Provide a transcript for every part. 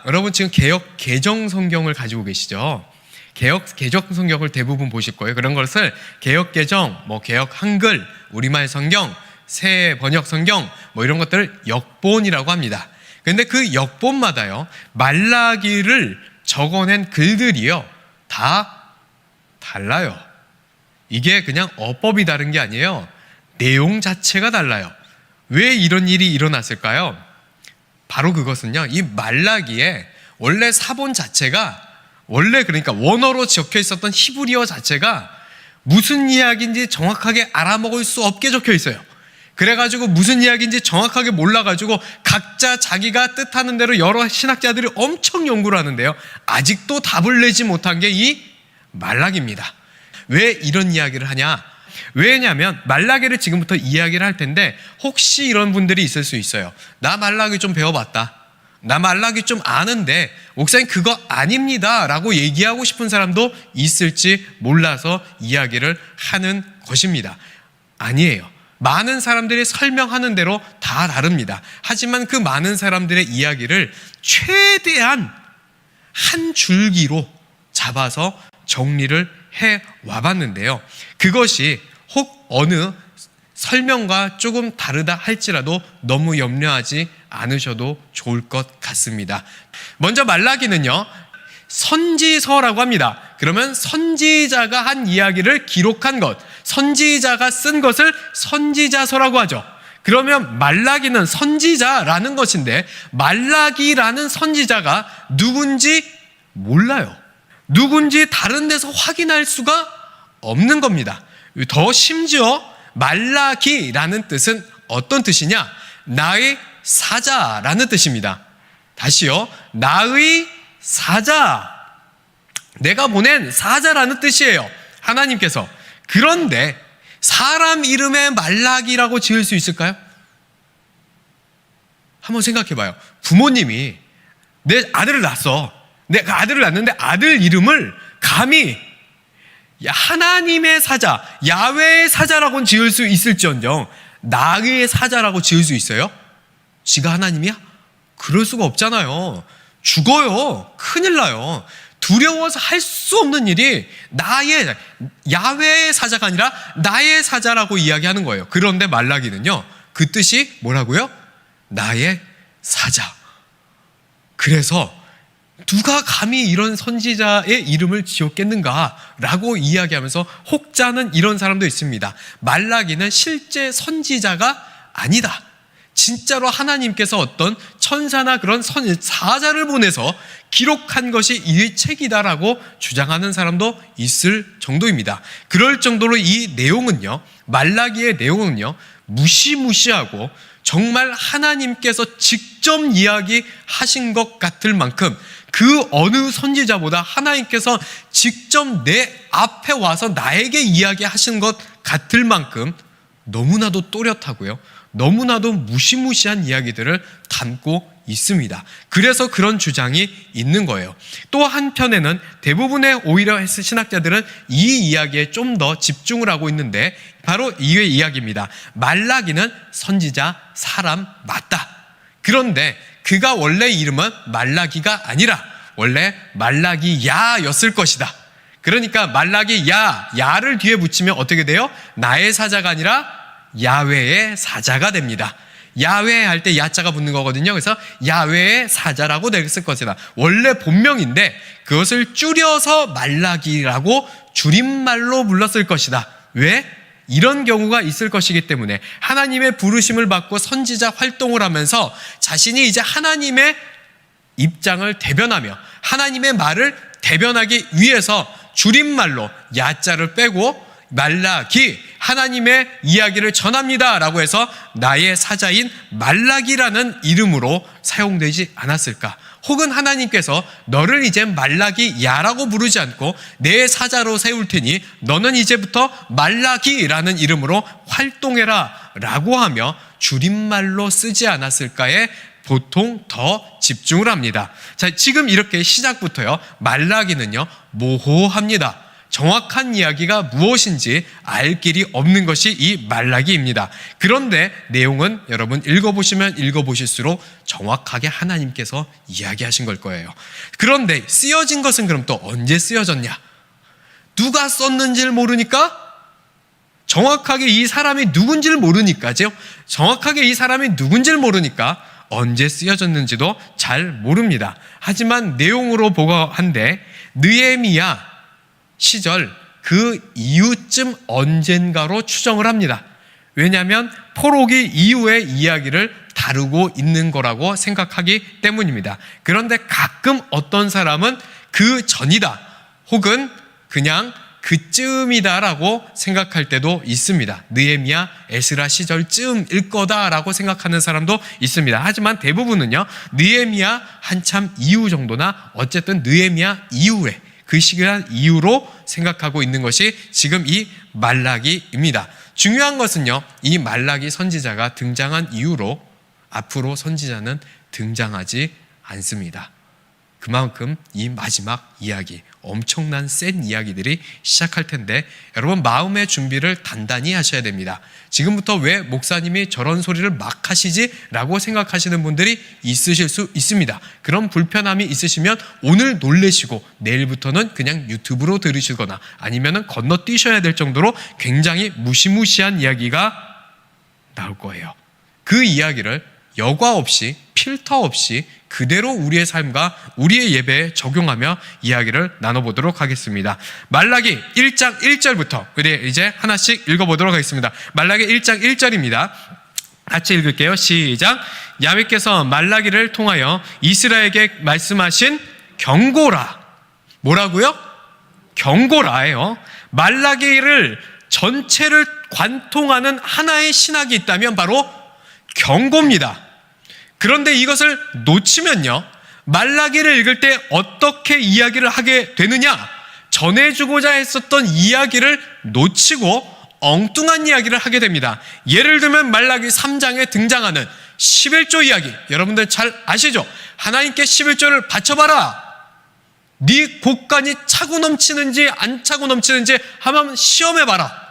여러분 지금 개역 개정 성경을 가지고 계시죠? 개역 개정 성경을 대부분 보실 거예요. 그런 것을 개역 개정, 개역 한글, 우리말 성경, 새 번역 성경, 이런 것들을 역본이라고 합니다. 그런데 그 역본마다요, 말라기를 적어낸 글들이요, 다 달라요. 이게 그냥 어법이 다른 게 아니에요. 내용 자체가 달라요. 왜 이런 일이 일어났을까요? 바로 그것은요, 이 말라기에 원래 사본 자체가, 그러니까 원어로 적혀 있었던 히브리어 자체가 무슨 이야기인지 정확하게 알아먹을 수 없게 적혀 있어요. 그래가지고 무슨 이야기인지 정확하게 몰라가지고 각자 자기가 뜻하는 대로 여러 신학자들이 엄청 연구를 하는데요, 아직도 답을 내지 못한 게 이 말라기입니다. 왜 이런 이야기를 하냐? 왜냐하면 말라기를 지금부터 이야기를 할 텐데, 혹시 이런 분들이 있을 수 있어요. 나 말라기 좀 배워봤다, 나 말라기 좀 아는데 목사님 그거 아닙니다 라고 얘기하고 싶은 사람도 있을지 몰라서 이야기를 하는 것입니다. 아니에요. 많은 사람들이 설명하는 대로 다 다릅니다. 하지만 그 많은 사람들의 이야기를 최대한 한 줄기로 잡아서 정리를 해 와봤는데요, 그것이 혹 어느 설명과 조금 다르다 할지라도 너무 염려하지 않으셔도 좋을 것 같습니다. 먼저 말라기는요, 선지서라고 합니다. 그러면 선지자가 한 이야기를 기록한 것, 선지자가 쓴 것을 선지자서라고 하죠. 그러면 말라기는 선지자라는 것인데, 말라기라는 선지자가 누군지 몰라요. 누군지 다른 데서 확인할 수가 없는 겁니다. 더 심지어 말라기라는 뜻은 어떤 뜻이냐? 나의 사자라는 뜻입니다. 다시요, 나의 사자, 내가 보낸 사자라는 뜻이에요, 하나님께서. 그런데 사람 이름에 말라기라고 지을 수 있을까요? 한번 생각해 봐요. 부모님이 내 아들을 낳았어. 내가 아들을 낳는데 아들 이름을 감히 하나님의 사자, 야훼의 사자라고는 지을 수 있을지언정 나의 사자라고 지을 수 있어요? 지가 하나님이야? 그럴 수가 없잖아요. 죽어요. 큰일 나요. 두려워서 할 수 없는 일이 나의, 야훼의 사자가 아니라 나의 사자라고 이야기하는 거예요. 그런데 말라기는요, 그 뜻이 뭐라고요? 나의 사자. 그래서 누가 감히 이런 선지자의 이름을 지었겠는가라고 이야기하면서 혹자는 이런 사람도 있습니다. 말라기는 실제 선지자가 아니다. 진짜로 하나님께서 어떤 천사나 그런 사자를 보내서 기록한 것이 이 책이다라고 주장하는 사람도 있을 정도입니다. 그럴 정도로 이 내용은요, 말라기의 내용은요, 무시무시하고 정말 하나님께서 직접 이야기하신 것 같을 만큼, 그 어느 선지자보다 하나님께서 직접 내 앞에 와서 나에게 이야기하신 것 같을 만큼 너무나도 또렷하고요, 너무나도 무시무시한 이야기들을 담고 있습니다. 그래서 그런 주장이 있는 거예요. 또 한편에는 대부분의 오히려 신학자들은 이 이야기에 좀 더 집중을 하고 있는데, 바로 이 이야기입니다. 말라기는 선지자 사람 맞다. 그런데 그가 원래 이름은 말라기가 아니라 원래 말라기야였을 것이다. 그러니까 말라기야, 야를 뒤에 붙이면 어떻게 돼요? 나의 사자가 아니라 야훼의 사자가 됩니다. 야훼 할 때 야자가 붙는 거거든요. 그래서 야훼의 사자라고 됐을 것이다. 원래 본명인데 그것을 줄여서 말라기라고 줄임말로 불렀을 것이다. 왜? 이런 경우가 있을 것이기 때문에 하나님의 부르심을 받고 선지자 활동을 하면서 자신이 이제 하나님의 입장을 대변하며 하나님의 말을 대변하기 위해서 줄임말로 야자를 빼고 말라기, 하나님의 이야기를 전합니다 라고 해서 나의 사자인 말라기라는 이름으로 사용되지 않았을까? 혹은 하나님께서 너를 이제 말라기야라고 부르지 않고 내 사자로 세울 테니 너는 이제부터 말라기라는 이름으로 활동해라 라고 하며 줄임말로 쓰지 않았을까에 보통 더 집중을 합니다. 자, 지금 이렇게 시작부터요, 말라기는요 모호합니다. 정확한 이야기가 무엇인지 알 길이 없는 것이 이 말라기입니다. 그런데 내용은 여러분 읽어보시면 읽어보실수록 정확하게 하나님께서 이야기하신 걸 거예요. 그런데 쓰여진 것은 그럼 또 언제 쓰여졌냐? 누가 썼는지를 모르니까, 정확하게 이 사람이 누군지를 모르니까죠. 정확하게 이 사람이 누군지를 모르니까 언제 쓰여졌는지도 잘 모릅니다. 하지만 내용으로 보고한데 느헤미야 시절 그 이후쯤 언젠가로 추정을 합니다. 왜냐하면 포로기 이후의 이야기를 다루고 있는 거라고 생각하기 때문입니다. 그런데 가끔 어떤 사람은 그 전이다 혹은 그냥 그쯤이다라고 생각할 때도 있습니다. 느헤미야, 에스라 시절쯤일 거다라고 생각하는 사람도 있습니다. 하지만 대부분은요, 느헤미야 한참 이후 정도나 어쨌든 느헤미야 이후에 그 시기한 이후로 생각하고 있는 것이 지금 이 말라기입니다. 중요한 것은요, 이 말라기 선지자가 등장한 이후로 앞으로 선지자는 등장하지 않습니다. 그만큼 이 마지막 이야기, 엄청난 센 이야기들이 시작할 텐데 여러분 마음의 준비를 단단히 하셔야 됩니다. 지금부터 왜 목사님이 저런 소리를 막 하시지? 라고 생각하시는 분들이 있으실 수 있습니다. 그런 불편함이 있으시면 오늘 놀래시고 내일부터는 그냥 유튜브로 들으시거나 아니면 건너뛰셔야 될 정도로 굉장히 무시무시한 이야기가 나올 거예요. 그 이야기를 여과 없이 필터 없이 그대로 우리의 삶과 우리의 예배에 적용하며 이야기를 나눠보도록 하겠습니다. 말라기 1장 1절부터 이제 하나씩 읽어보도록 하겠습니다. 말라기 1장 1절입니다. 같이 읽을게요. 시작. 야훼께서 말라기를 통하여 이스라엘에게 말씀하신 경고라. 뭐라고요? 경고라예요. 말라기를 전체를 관통하는 하나의 신학이 있다면 바로 경고입니다. 그런데 이것을 놓치면요, 말라기를 읽을 때 어떻게 이야기를 하게 되느냐? 전해주고자 했었던 이야기를 놓치고 엉뚱한 이야기를 하게 됩니다. 예를 들면 말라기 3장에 등장하는 11조 이야기, 여러분들 잘 아시죠? 하나님께 11조를 바쳐봐라. 네 곳간이 차고 넘치는지 안 차고 넘치는지 한번 시험해봐라.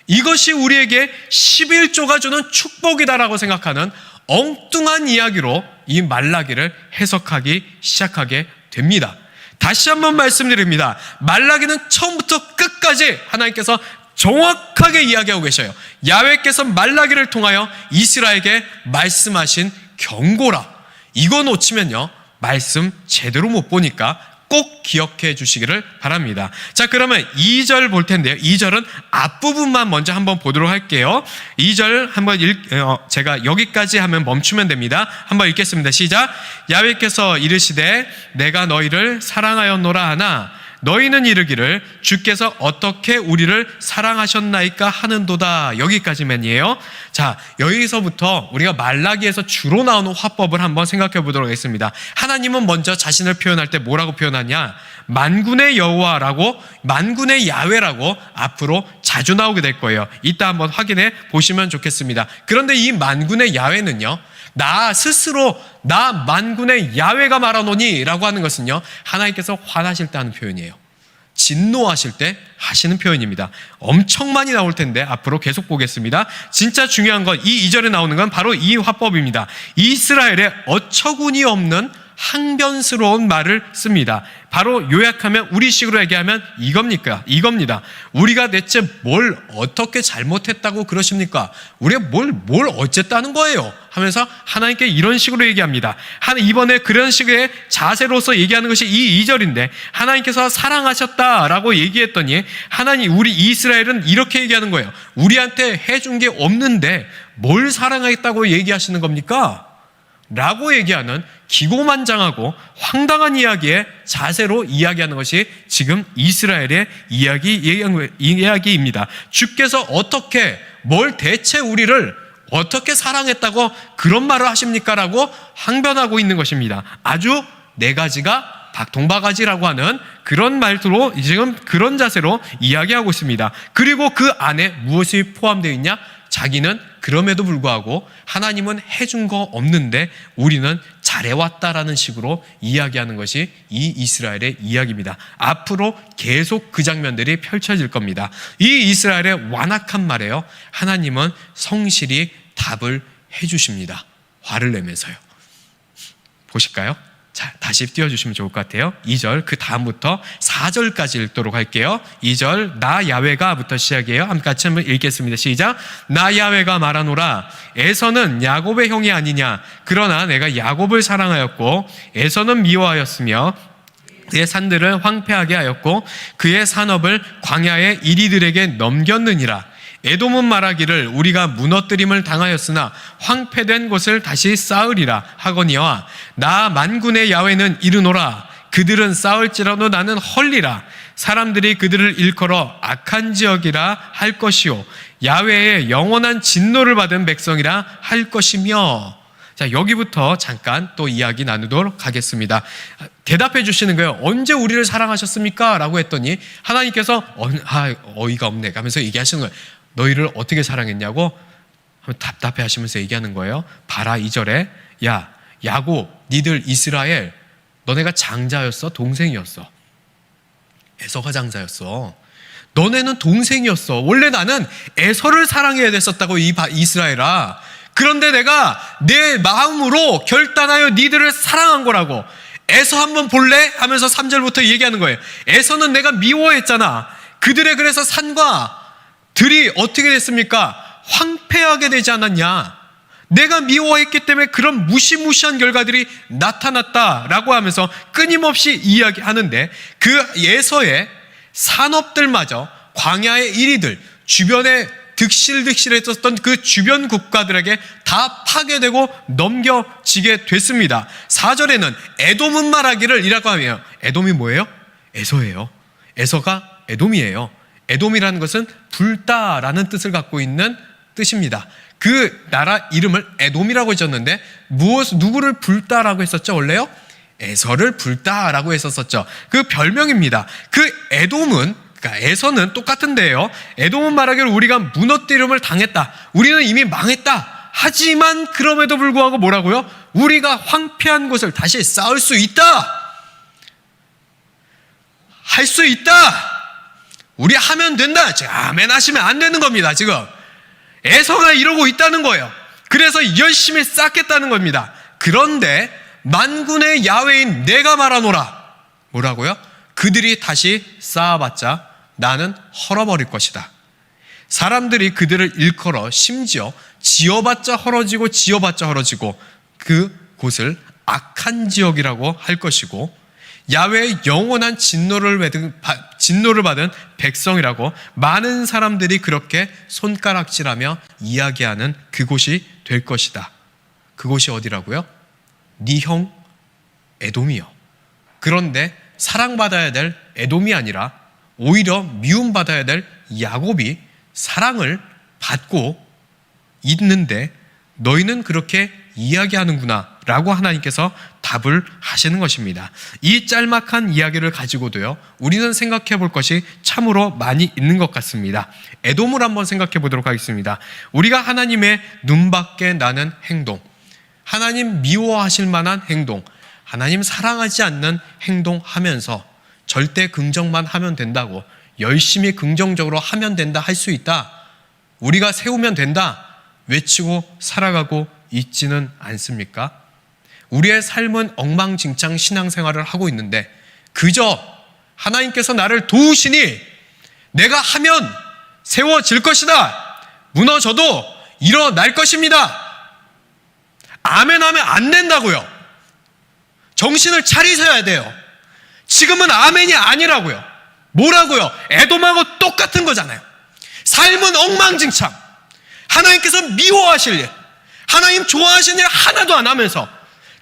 이것이 우리에게 11조가 주는 축복이다라고 생각하는 엉뚱한 이야기로 이 말라기를 해석하기 시작하게 됩니다. 다시 한번 말씀드립니다. 말라기는 처음부터 끝까지 하나님께서 정확하게 이야기하고 계셔요. 야훼께서 말라기를 통하여 이스라엘에게 말씀하신 경고라. 이거 놓치면요, 말씀 제대로 못 보니까 꼭 기억해 주시기를 바랍니다. 자, 그러면 2절 볼 텐데요. 2절은 앞부분만 먼저 한번 보도록 할게요. 2절 한번 제가 여기까지 하면 멈추면 됩니다. 한번 읽겠습니다. 시작. 야훼께서 이르시되 내가 너희를 사랑하였노라 하나 너희는 이르기를 주께서 어떻게 우리를 사랑하셨나이까 하는도다. 여기까지만이에요. 자, 여기서부터 우리가 말라기에서 주로 나오는 화법을 한번 생각해 보도록 하겠습니다. 하나님은 먼저 자신을 표현할 때 뭐라고 표현하냐? 만군의 여호와라고, 만군의 야훼라고 앞으로 자주 나오게 될 거예요. 이따 한번 확인해 보시면 좋겠습니다. 그런데 이 만군의 야훼는요, 나 스스로 나 만군의 야훼가 말하노니 라고 하는 것은요, 하나님께서 화나실 때 하는 표현이에요. 진노하실 때 하시는 표현입니다. 엄청 많이 나올 텐데 앞으로 계속 보겠습니다. 진짜 중요한 건 이 2절에 나오는 건 바로 이 화법입니다. 이스라엘의 어처구니 없는 항변스러운 말을 씁니다. 바로 요약하면 우리식으로 얘기하면 이겁니다. 우리가 대체 뭘 어떻게 잘못했다고 그러십니까? 우리가 뭘 어쨌다는 거예요? 하면서 하나님께 이런 식으로 얘기합니다. 이번에 그런 식의 자세로서 얘기하는 것이 이 2절인데 하나님께서 사랑하셨다라고 얘기했더니 하나님, 우리 이스라엘은 이렇게 얘기하는 거예요. 우리한테 해준 게 없는데 뭘 사랑하겠다고 얘기하시는 겁니까? 라고 얘기하는 기고만장하고 황당한 이야기의 자세로 이야기하는 것이 지금 이스라엘의 이야기입니다. 주께서 뭘 대체 우리를 어떻게 사랑했다고 그런 말을 하십니까? 라고 항변하고 있는 것입니다. 아주 네 가지가 박동바가지라고 하는 그런 말투로 지금 그런 자세로 이야기하고 있습니다. 그리고 그 안에 무엇이 포함되어 있냐? 자기는 그럼에도 불구하고 하나님은 해준 거 없는데 우리는 잘해왔다라는 식으로 이야기하는 것이 이 이스라엘의 이야기입니다. 앞으로 계속 그 장면들이 펼쳐질 겁니다. 이 이스라엘의 완악한 말에요, 하나님은 성실히 답을 해주십니다. 화를 내면서요. 보실까요? 자, 다시 띄워주시면 좋을 것 같아요. 2절, 그 다음부터 4절까지 읽도록 할게요. 2절, 나 야훼가 부터 시작해요. 같이 한번 읽겠습니다. 시작. 나 야훼가 말하노라. 에서는 야곱의 형이 아니냐. 그러나 내가 야곱을 사랑하였고 에서는 미워하였으며 그의 산들을 황폐하게 하였고 그의 산업을 광야의 이리들에게 넘겼느니라. 에돔은 말하기를 우리가 무너뜨림을 당하였으나 황폐된 곳을 다시 쌓으리라 하거니와 나 만군의 야훼는 이르노라. 그들은 쌓을지라도 나는 헐리라. 사람들이 그들을 일컬어 악한 지역이라 할 것이요 야훼의 영원한 진노를 받은 백성이라 할 것이며. 자, 여기부터 잠깐 또 이야기 나누도록 하겠습니다. 대답해 주시는 거예요. 언제 우리를 사랑하셨습니까? 라고 했더니 하나님께서 어이가 없네 하면서 얘기하시는 거예요. 너희를 어떻게 사랑했냐고 답답해 하시면서 얘기하는 거예요. 봐라, 2절에 야 야곱, 니들 이스라엘, 너네가 장자였어? 동생이었어? 에서가 장자였어. 너네는 동생이었어. 원래 나는 에서를 사랑해야 됐었다고 이 이스라엘아. 그런데 내가 내 마음으로 결단하여 니들을 사랑한 거라고. 에서 한번 볼래? 하면서 3절부터 얘기하는 거예요. 에서는 내가 미워했잖아. 그들의 그래서 산과 들이 어떻게 됐습니까? 황폐하게 되지 않았냐? 내가 미워했기 때문에 그런 무시무시한 결과들이 나타났다라고 하면서 끊임없이 이야기하는데 그 에서의 산업들마저 광야의 이리들, 주변에 득실득실했었던 그 주변 국가들에게 다 파괴되고 넘겨지게 됐습니다. 4절에는 에돔은 말하기를 이라고 하며, 에돔이 뭐예요? 에서예요. 에서가 에돔이에요. 에돔이라는 것은 불다라는 뜻을 갖고 있는 뜻입니다. 그 나라 이름을 에돔이라고 지었는데 누구를 불다라고 했었죠? 원래요? 에서를 불다라고 했었죠. 그 별명입니다. 그 에돔은, 그러니까 에서는 똑같은데요. 에돔은 말하기를 우리가 무너뜨림을 당했다. 우리는 이미 망했다. 하지만 그럼에도 불구하고 뭐라고요? 우리가 황폐한 곳을 다시 쌓을 수 있다. 할 수 있다. 우리 하면 된다. 아멘 하시면 안 되는 겁니다. 지금 에서가 이러고 있다는 거예요. 그래서 열심히 쌓겠다는 겁니다. 그런데 만군의 야훼인 내가 말하노라. 뭐라고요? 그들이 다시 쌓아봤자 나는 헐어버릴 것이다. 사람들이 그들을 일컬어 심지어 지어봤자 헐어지고 지어봤자 헐어지고 그 곳을 악한 지역이라고 할 것이고 야훼의 영원한 진노를 받은 백성이라고 많은 사람들이 그렇게 손가락질하며 이야기하는 그곳이 될 것이다. 그곳이 어디라고요? 네 형 에돔이요. 그런데 사랑받아야 될 에돔이 아니라 오히려 미움받아야 될 야곱이 사랑을 받고 있는데 너희는 그렇게 이야기하는구나 라고 하나님께서 답을 하시는 것입니다. 이 짤막한 이야기를 가지고도요, 우리는 생각해 볼 것이 참으로 많이 있는 것 같습니다. 에돔을 한번 생각해 보도록 하겠습니다. 우리가 하나님의 눈밖에 나는 행동, 하나님 미워하실 만한 행동, 하나님 사랑하지 않는 행동하면서 절대 긍정만 하면 된다고, 열심히 긍정적으로 하면 된다, 할 수 있다, 우리가 세우면 된다 외치고 살아가고 있지는 않습니까? 우리의 삶은 엉망진창 신앙생활을 하고 있는데 그저 하나님께서 나를 도우시니 내가 하면 세워질 것이다, 무너져도 일어날 것입니다, 아멘 하면 안 된다고요. 정신을 차리셔야 돼요. 지금은 아멘이 아니라고요. 뭐라고요? 에돔하고 똑같은 거잖아요. 삶은 엉망진창, 하나님께서 미워하실 일, 하나님 좋아하시는 일 하나도 안 하면서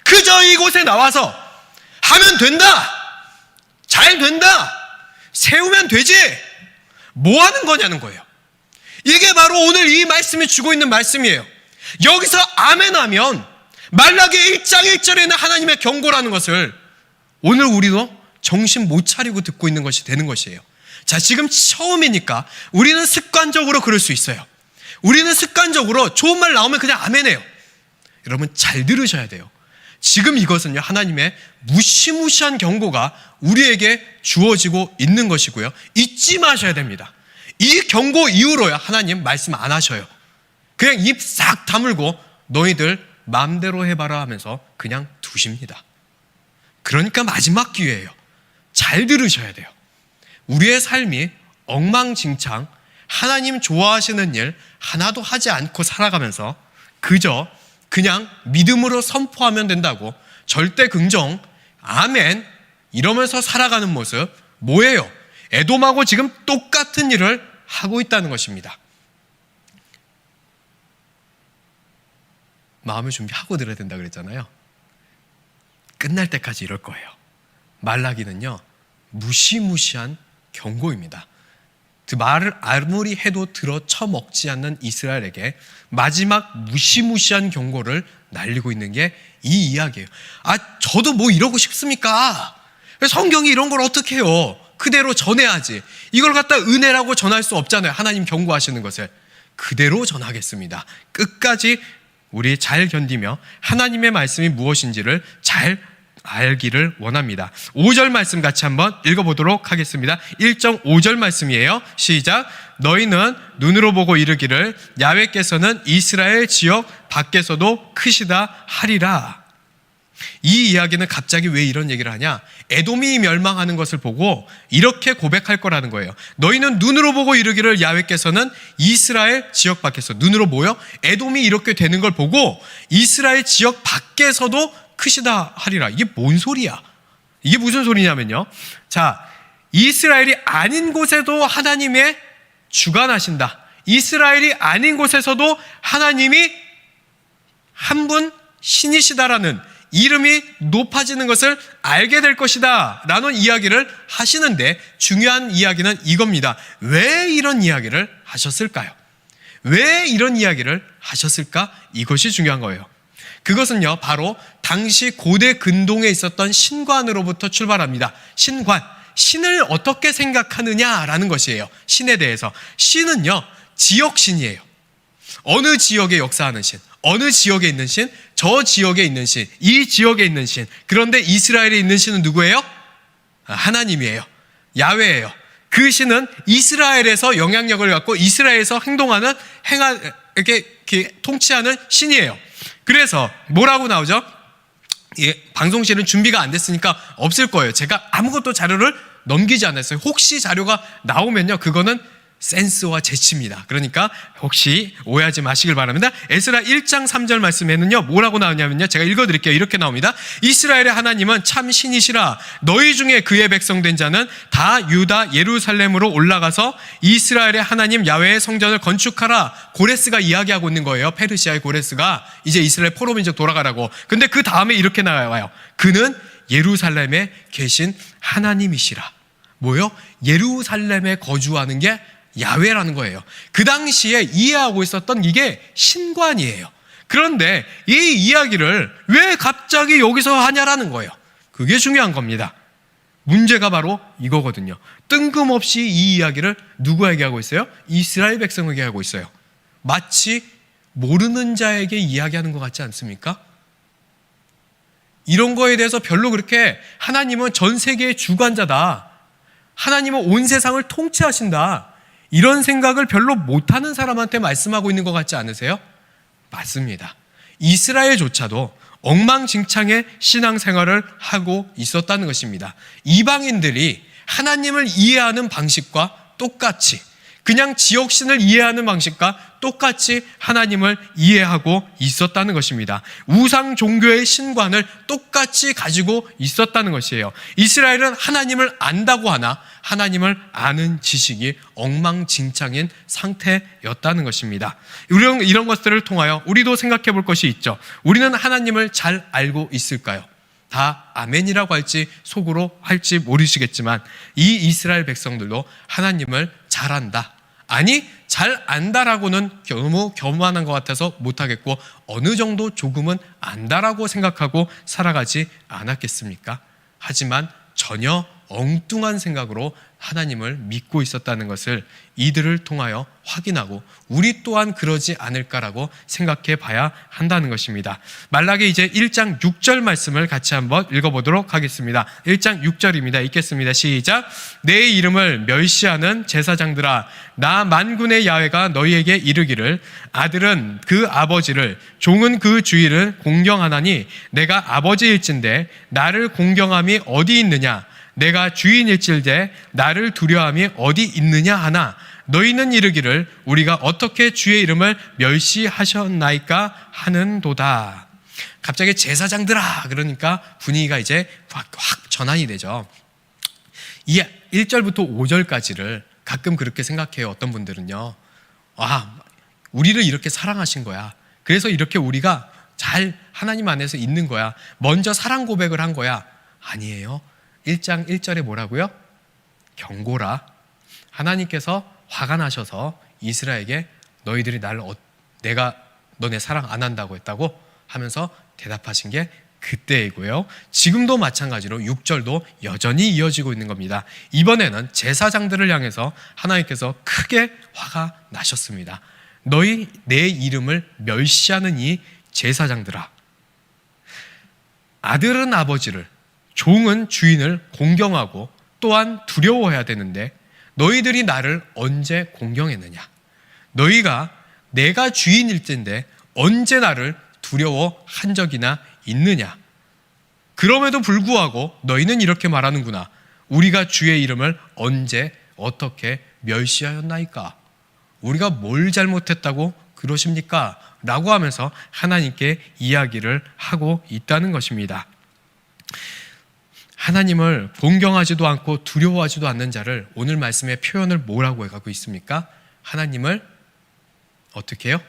그저 이곳에 나와서 하면 된다, 잘 된다, 세우면 되지, 뭐 하는 거냐는 거예요. 이게 바로 오늘 이 말씀이 주고 있는 말씀이에요. 여기서 아멘 하면 말라기 1장 1절에 있는 하나님의 경고라는 것을 오늘 우리도 정신 못 차리고 듣고 있는 것이 되는 것이에요. 자, 지금 처음이니까 우리는 습관적으로 그럴 수 있어요. 우리는 습관적으로 좋은 말 나오면 그냥 아멘해요. 여러분 잘 들으셔야 돼요. 지금 이것은요, 하나님의 무시무시한 경고가 우리에게 주어지고 있는 것이고요. 잊지 마셔야 됩니다. 이 경고 이후로야 하나님 말씀 안 하셔요. 그냥 입 싹 다물고 너희들 마음대로 해봐라 하면서 그냥 두십니다. 그러니까 마지막 기회예요. 잘 들으셔야 돼요. 우리의 삶이 엉망진창, 하나님 좋아하시는 일 하나도 하지 않고 살아가면서 그냥 믿음으로 선포하면 된다고 절대 긍정, 아멘 이러면서 살아가는 모습 뭐예요? 에돔하고 지금 똑같은 일을 하고 있다는 것입니다. 마음을 준비하고 들어야 된다 그랬잖아요. 끝날 때까지 이럴 거예요. 말라기는요, 무시무시한 경고입니다. 그 말을 아무리 해도 들어 쳐먹지 않는 이스라엘에게 마지막 무시무시한 경고를 날리고 있는 게 이 이야기예요. 저도 뭐 이러고 싶습니까? 성경이 이런 걸 어떻게 해요? 그대로 전해야지. 이걸 갖다 은혜라고 전할 수 없잖아요. 하나님 경고하시는 것을. 그대로 전하겠습니다. 끝까지 우리 잘 견디며 하나님의 말씀이 무엇인지를 잘 알기를 원합니다. 5절 말씀 같이 한번 읽어보도록 하겠습니다. 1.5절 말씀이에요. 시작. 너희는 눈으로 보고 이르기를 야훼께서는 이스라엘 지역 밖에서도 크시다 하리라. 이 이야기는 갑자기 왜 이런 얘기를 하냐? 에돔이 멸망하는 것을 보고 이렇게 고백할 거라는 거예요. 너희는 눈으로 보고 이르기를 야훼께서는 이스라엘 지역 밖에서, 눈으로 보여? 에돔이 이렇게 되는 걸 보고 이스라엘 지역 밖에서도 크시다 하리라. 이게 뭔 소리야? 이게 무슨 소리냐면요, 자, 이스라엘이 아닌 곳에도 하나님의 주관하신다. 이스라엘이 아닌 곳에서도 하나님이 한 분 신이시다라는 이름이 높아지는 것을 알게 될 것이다 라는 이야기를 하시는데, 중요한 이야기는 이겁니다. 왜 이런 이야기를 하셨을까요? 왜 이런 이야기를 하셨을까? 이것이 중요한 거예요. 그것은요, 바로 당시 고대 근동에 있었던 신관으로부터 출발합니다. 신관, 신을 어떻게 생각하느냐라는 것이에요. 신에 대해서. 신은요, 지역신이에요. 어느 지역에 역사하는 신, 어느 지역에 있는 신, 저 지역에 있는 신, 이 지역에 있는 신. 그런데 이스라엘에 있는 신은 누구예요? 하나님이에요. 야훼예요. 그 신은 이스라엘에서 영향력을 갖고 이스라엘에서 이렇게 통치하는 신이에요. 그래서 뭐라고 나오죠? 방송실은 준비가 안 됐으니까 없을 거예요. 제가 아무것도 자료를 넘기지 않았어요. 혹시 자료가 나오면요, 그거는 센스와 재치입니다. 그러니까 혹시 오해하지 마시길 바랍니다. 에스라 1장 3절 말씀에는요, 뭐라고 나오냐면요, 제가 읽어드릴게요. 이렇게 나옵니다. 이스라엘의 하나님은 참 신이시라. 너희 중에 그의 백성 된 자는 다 유다 예루살렘으로 올라가서 이스라엘의 하나님 야훼의 성전을 건축하라. 고레스가 이야기하고 있는 거예요. 페르시아의 고레스가 이제 이스라엘 포로 민족 돌아가라고. 근데 그 다음에 이렇게 나와요. 그는 예루살렘에 계신 하나님이시라. 뭐요? 예루살렘에 거주하는 게 야훼라는 거예요. 그 당시에 이해하고 있었던 이게 신관이에요. 그런데 이 이야기를 왜 갑자기 여기서 하냐라는 거예요. 그게 중요한 겁니다. 문제가 바로 이거거든요. 뜬금없이 이 이야기를 누구에게 하고 있어요? 이스라엘 백성에게 하고 있어요. 마치 모르는 자에게 이야기하는 것 같지 않습니까? 이런 거에 대해서 별로 그렇게 하나님은 전 세계의 주관자다, 하나님은 온 세상을 통치하신다, 이런 생각을 별로 못하는 사람한테 말씀하고 있는 것 같지 않으세요? 맞습니다. 이스라엘조차도 엉망진창의 신앙생활을 하고 있었다는 것입니다. 이방인들이 하나님을 이해하는 방식과 똑같이, 그냥 지역신을 이해하는 방식과 똑같이 하나님을 이해하고 있었다는 것입니다. 우상 종교의 신관을 똑같이 가지고 있었다는 것이에요. 이스라엘은 하나님을 안다고 하나 하나님을 아는 지식이 엉망진창인 상태였다는 것입니다. 이런 것들을 통하여 우리도 생각해 볼 것이 있죠. 우리는 하나님을 잘 알고 있을까요? 다 아멘이라고 할지 속으로 할지 모르시겠지만 이 이스라엘 백성들도 하나님을 잘 안다, 아니 잘 안다라고는 너무 교만한 것 같아서 못하겠고 어느 정도 조금은 안다라고 생각하고 살아가지 않았겠습니까? 하지만 전혀 엉뚱한 생각으로 하나님을 믿고 있었다는 것을 이들을 통하여 확인하고 우리 또한 그러지 않을까라고 생각해 봐야 한다는 것입니다. 말라기 이제 1장 6절 말씀을 같이 한번 읽어보도록 하겠습니다. 1장 6절입니다. 읽겠습니다. 시작. 내 이름을 멸시하는 제사장들아, 나 만군의 야훼가 너희에게 이르기를 아들은 그 아버지를 종은 그 주인을 공경하나니 내가 아버지일진데 나를 공경함이 어디 있느냐, 내가 주인일진데 나를 두려움이 어디 있느냐 하나 너희는 이르기를 우리가 어떻게 주의 이름을 멸시하셨나이까 하는도다. 갑자기 제사장들아 그러니까 분위기가 이제 확 전환이 되죠. 이 1절부터 5절까지를 가끔 그렇게 생각해요. 어떤 분들은요, 우리를 이렇게 사랑하신 거야, 그래서 이렇게 우리가 잘 하나님 안에서 있는 거야, 먼저 사랑 고백을 한 거야. 아니에요. 1장 1절에 뭐라고요? 경고라. 하나님께서 화가 나셔서 이스라엘에게 너희들이 내가 너네 사랑 안 한다고 했다고 하면서 대답하신 게 그때이고요. 지금도 마찬가지로 6절도 여전히 이어지고 있는 겁니다. 이번에는 제사장들을 향해서 하나님께서 크게 화가 나셨습니다. 너희 내 이름을 멸시하는 이 제사장들아, 아들은 아버지를, 종은 주인을 공경하고 또한 두려워해야 되는데 너희들이 나를 언제 공경했느냐? 너희가 내가 주인일 텐데 언제 나를 두려워한 적이나 있느냐? 그럼에도 불구하고 너희는 이렇게 말하는구나. 우리가 주의 이름을 언제 어떻게 멸시하였나이까? 우리가 뭘 잘못했다고 그러십니까? 라고 하면서 하나님께 이야기를 하고 있다는 것입니다. 하나님을 공경하지도 않고 두려워하지도 않는 자를 오늘 말씀의 표현을 뭐라고 해가고 있습니까? 하나님을 어떻게 해요?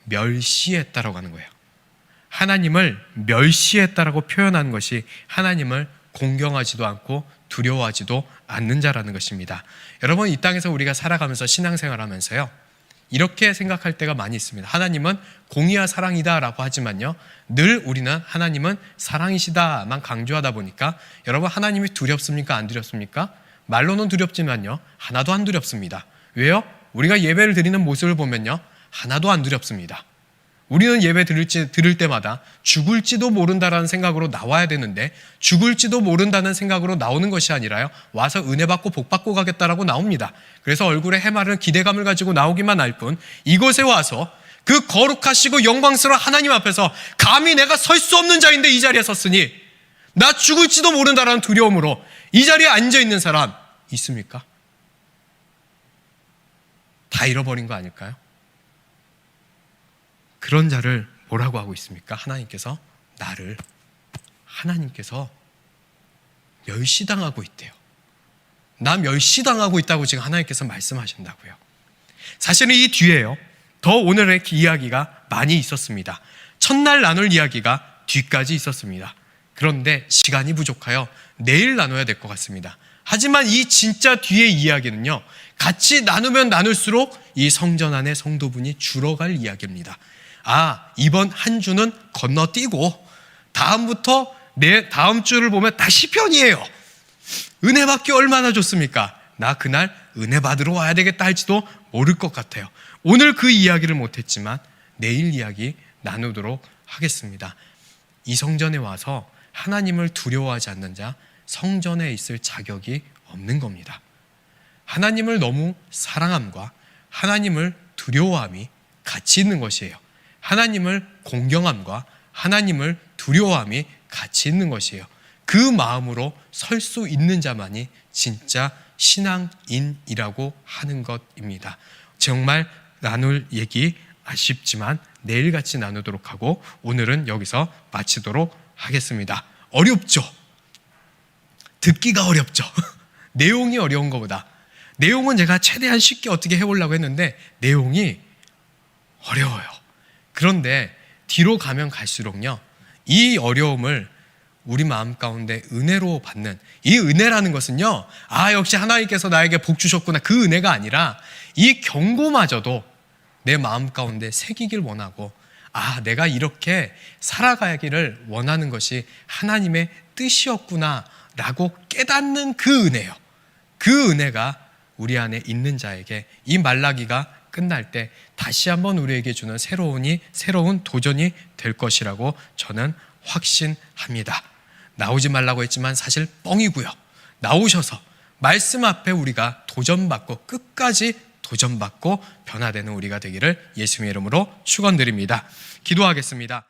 멸시했다라고 하는 거예요. 하나님을 멸시했다라고 표현하는 것이 하나님을 공경하지도 않고 두려워하지도 않는 자라는 것입니다. 여러분, 이 땅에서 우리가 살아가면서 신앙생활하면서요, 이렇게 생각할 때가 많이 있습니다. 하나님은 공의와 사랑이다라고 하지만요, 늘 우리는 하나님은 사랑이시다만 강조하다 보니까 여러분, 하나님이 두렵습니까? 안 두렵습니까? 말로는 두렵지만요, 하나도 안 두렵습니다. 왜요? 우리가 예배를 드리는 모습을 보면요, 하나도 안 두렵습니다. 우리는 예배 들을 때마다 죽을지도 모른다라는 생각으로 나와야 되는데 죽을지도 모른다는 생각으로 나오는 것이 아니라요, 와서 은혜 받고 복 받고 가겠다라고 나옵니다. 그래서 얼굴에 해마른 기대감을 가지고 나오기만 할 뿐, 이곳에 와서 그 거룩하시고 영광스러운 하나님 앞에서 감히 내가 설 수 없는 자인데 이 자리에 섰으니 나 죽을지도 모른다라는 두려움으로 이 자리에 앉아있는 사람 있습니까? 다 잃어버린 거 아닐까요? 그런 자를 뭐라고 하고 있습니까? 하나님께서 멸시당하고 있대요. 나 멸시당하고 있다고 지금 하나님께서 말씀하신다고요. 사실은 이 뒤에요, 더 오늘의 이야기가 많이 있었습니다. 첫날 나눌 이야기가 뒤까지 있었습니다. 그런데 시간이 부족하여 내일 나눠야 될 것 같습니다. 하지만 이 진짜 뒤의 이야기는요, 같이 나누면 나눌수록 이 성전 안의 성도분이 줄어갈 이야기입니다. 이번 한 주는 건너뛰고 다음부터 다음 주를 보면 다 시편이에요. 은혜 받기 얼마나 좋습니까? 나 그날 은혜 받으러 와야 되겠다 할지도 모를 것 같아요. 오늘 그 이야기를 못했지만 내일 이야기 나누도록 하겠습니다. 이 성전에 와서 하나님을 두려워하지 않는 자, 성전에 있을 자격이 없는 겁니다. 하나님을 너무 사랑함과 하나님을 두려워함이 같이 있는 것이에요. 하나님을 공경함과 하나님을 두려워함이 같이 있는 것이에요. 그 마음으로 설 수 있는 자만이 진짜 신앙인이라고 하는 것입니다. 정말 나눌 얘기 아쉽지만 내일 같이 나누도록 하고 오늘은 여기서 마치도록 하겠습니다. 어렵죠? 듣기가 어렵죠? 내용이 어려운 것보다. 내용은 제가 최대한 쉽게 어떻게 해보려고 했는데 내용이 어려워요. 그런데 뒤로 가면 갈수록요, 이 어려움을 우리 마음 가운데 은혜로 받는, 이 은혜라는 것은요, 역시 하나님께서 나에게 복 주셨구나, 그 은혜가 아니라 이 경고마저도 내 마음 가운데 새기길 원하고, 내가 이렇게 살아가기를 원하는 것이 하나님의 뜻이었구나 라고 깨닫는 그 은혜요. 그 은혜가 우리 안에 있는 자에게 이 말라기가 끝날 때 다시 한번 우리에게 주는 새로운 도전이 될 것이라고 저는 확신합니다. 나오지 말라고 했지만 사실 뻥이고요. 나오셔서 말씀 앞에 우리가 도전받고 끝까지 도전받고 변화되는 우리가 되기를 예수님의 이름으로 축원드립니다. 기도하겠습니다.